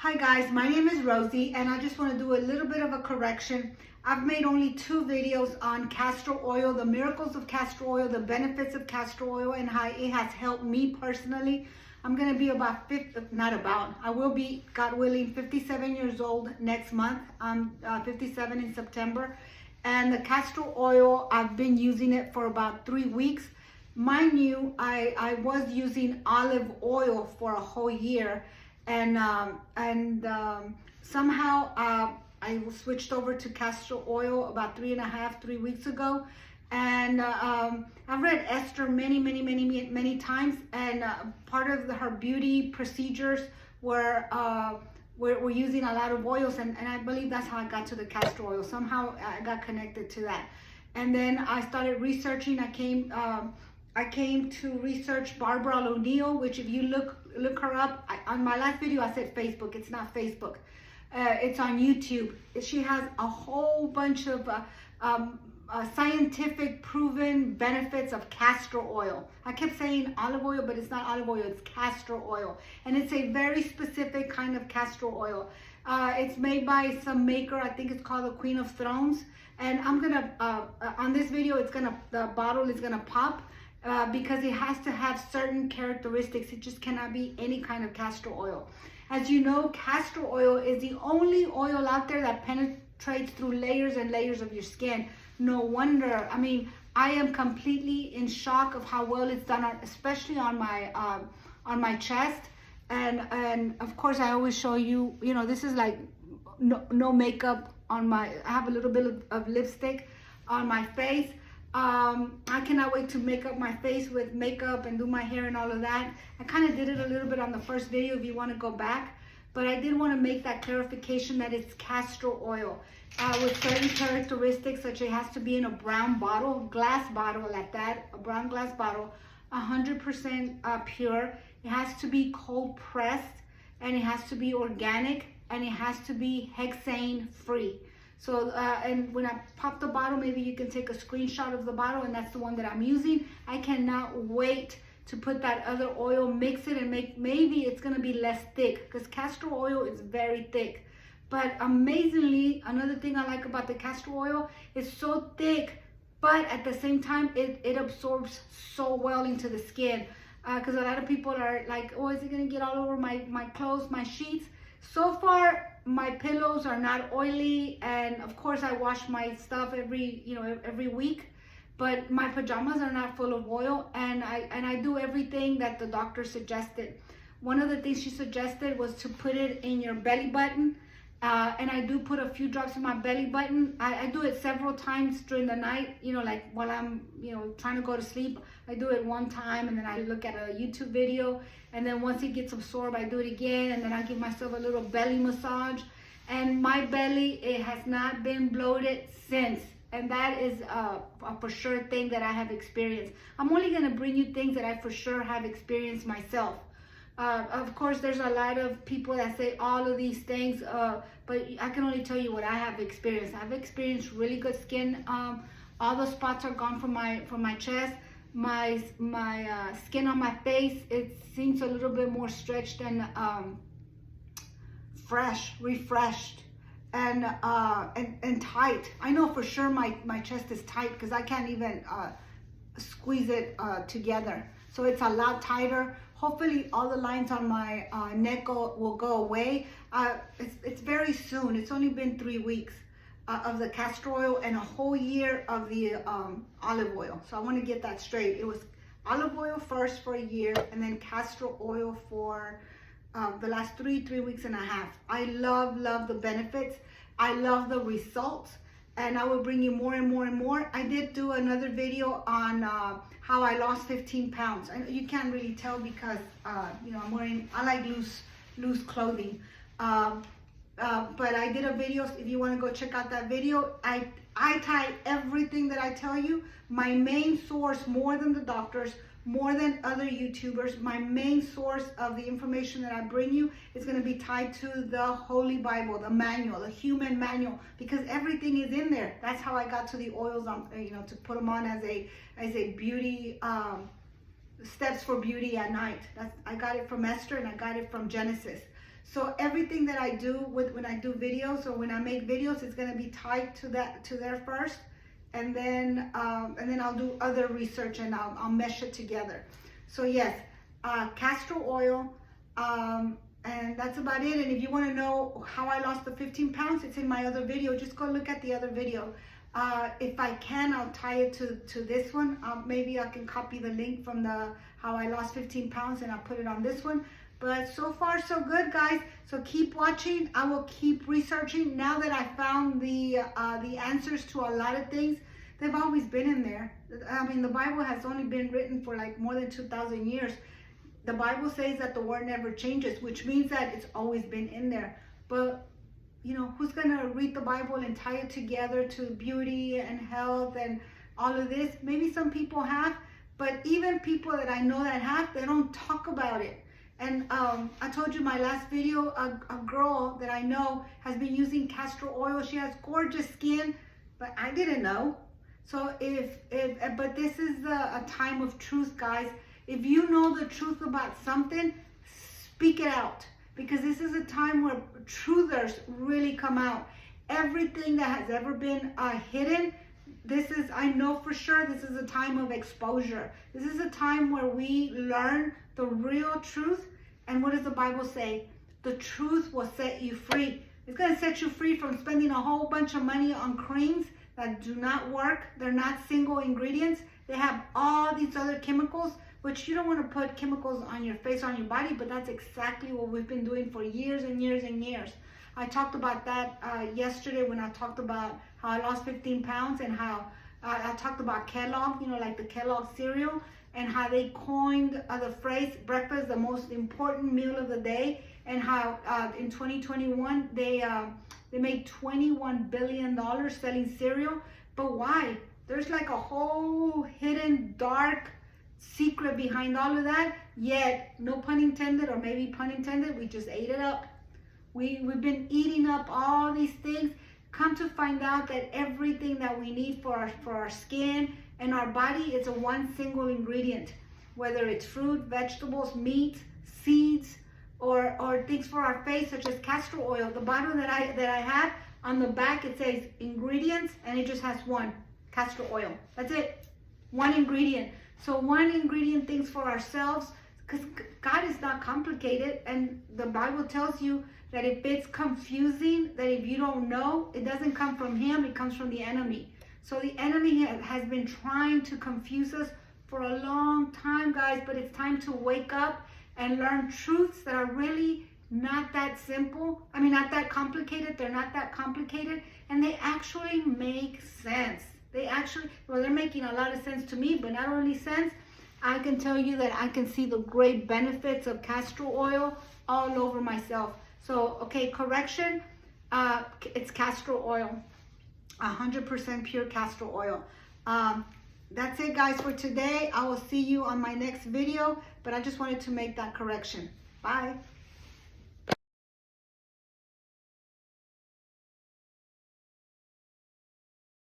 Hi guys, my name is Rosie and I just want to do a little bit of a correction. I've made only 2 videos on castor oil, the miracles of castor oil, the benefits of castor oil, and how it has helped me personally. I'm going to be I will be, God willing, 57 years old next month. I'm 57 in September. And the castor oil, I've been using it for about 3 weeks. Mind you, I was using olive oil for a whole year. Somehow I switched over to castor oil about 3 weeks ago, and I've read Esther many times, and part of her beauty procedures were we're using a lot of oils, and I believe that's how I got to the castor oil. Somehow I got connected to that, and then I started researching. I came to research Barbara O'Neill, which if you look her up, on my last video I said Facebook. It's not Facebook. It's on YouTube. She has a whole bunch of scientific proven benefits of castor oil. I kept saying olive oil, but it's not olive oil, it's castor oil. And it's a very specific kind of castor oil. It's made by some maker, I think it's called the Queen of Thrones. And I'm gonna, on this video, the bottle is gonna pop. Because it has to have certain characteristics. It just cannot be any kind of castor oil. As you know, castor oil is the only oil out there that penetrates through layers and layers of your skin. No wonder. I mean, I am completely in shock of how well it's done, especially on my chest. And of course, I always show you. You know, this is like no makeup on my. I have a little bit of lipstick on my face. I cannot wait to make up my face with makeup and do my hair and all of that. I kind of did it a little bit on the first video if you want to go back, but I did want to make that clarification that it's castor oil with certain characteristics, such it has to be in a brown bottle, glass bottle at that, a brown glass bottle, 100% pure. It has to be cold pressed, and it has to be organic, and it has to be hexane free. So, and when I pop the bottle, maybe you can take a screenshot of the bottle, and that's the one that I'm using. I cannot wait to put that other oil, mix it, and maybe it's gonna be less thick, because castor oil is very thick. But amazingly, another thing I like about the castor oil, it's so thick, but at the same time, it absorbs so well into the skin. Because a lot of people are like, oh, is it gonna get all over my clothes, my sheets? So far, my pillows are not oily, and of course I wash my stuff every week, but my pajamas are not full of oil, and I do everything that the doctor suggested. One of the things she suggested was to put it in your belly button, and I do put a few drops in my belly button. I do it several times during the night, like while I'm trying to go to sleep. I do it one time, and then I look at a YouTube video, and then once it gets absorbed, I do it again, and then I give myself a little belly massage. And my belly, it has not been bloated since, and that is a for sure thing that I have experienced. I'm only going to bring you things that I for sure have experienced myself. Of course, there's a lot of people that say all of these things, but I can only tell you what I have experienced. I've experienced really good skin. All the spots are gone from my chest. My skin on my face, it seems a little bit more stretched and fresh, refreshed, and tight. I know for sure my chest is tight because I can't even squeeze it together. So it's a lot tighter. Hopefully all the lines on my neck will go away. It's very soon. It's only been 3 weeks of the castor oil and a whole year of the olive oil. So I want to get that straight. It was olive oil first for a year, and then castor oil for the last 3 weeks and a half. I love the benefits. I love the results, and I will bring you more and more. I did do another video on how I lost 15 pounds. And you can't really tell because I like loose clothing. But I did a video. If you want to go check out that video, I tie everything that I tell you. My main source, more than the doctors, more than other YouTubers, my main source of the information that I bring you is going to be tied to the Holy Bible, the manual, the human manual, because everything is in there. That's how I got to the oils on, to put them on as a beauty steps for beauty at night. I got it from Esther, and I got it from Genesis. So everything that I do when I do videos or when I make videos, it's gonna be tied to there first, and then I'll do other research and I'll mesh it together. So yes, castor oil, and that's about it. And if you want to know how I lost the 15 pounds, it's in my other video. Just go look at the other video. If I can, I'll tie it to this one. Maybe I can copy the link from the how I lost 15 pounds and I'll put it on this one. But so far so good, guys. So keep watching. I will keep researching. Now that I found the answers to a lot of things, they've always been in there. I mean, the Bible has only been written for like more than 2,000 years. The Bible says that the word never changes, which means that it's always been in there. But you know, who's gonna read the Bible and tie it together to beauty and health and all of this? Maybe some people have, but even people that I know that have, they don't talk about it. And I told you my last video, a girl that I know has been using castor oil. She has gorgeous skin, but I didn't know. So but this is a time of truth, guys. If you know the truth about something, speak it out. Because this is a time where truthers really come out. Everything that has ever been hidden, I know for sure, this is a time of exposure. This is a time where we learn the real truth. And what does the Bible say? The truth will set you free. It's going to set you free from spending a whole bunch of money on creams that do not work. They're not single ingredients. They have all these other chemicals, which you don't want to put chemicals on your face, on your body, but that's exactly what we've been doing for years and years and years. I talked about that yesterday when I talked about how I lost 15 pounds and how I talked about Kellogg, you know, like the Kellogg cereal, and how they coined the phrase breakfast the most important meal of the day, and how in 2021 they made $21 billion selling cereal. But why? There's like a whole hidden dark secret behind all of that, yet no pun intended, or maybe pun intended, we just ate it up. We've been eating up all these things. Come to find out that everything that we need for our skin and our body, it's a one single ingredient, whether it's fruit, vegetables, meat, seeds, or things for our face such as castor oil. The bottle that I have, on the back it says ingredients, and it just has one, castor oil. That's it, one ingredient. So one ingredient, things for ourselves, because God is not complicated. And the Bible tells you that if it's confusing, that if you don't know, it doesn't come from him, it comes from the enemy. So the enemy has been trying to confuse us for a long time, guys, but it's time to wake up and learn truths that are really not that simple. I mean, not that complicated. They're not that complicated, and they actually make sense. They're making a lot of sense to me, but not only sense, I can tell you that I can see the great benefits of castor oil all over myself. So, okay, correction, it's castor oil, 100% pure castor oil. That's it, guys, for today. I will see you on my next video, but I just wanted to make that correction. Bye.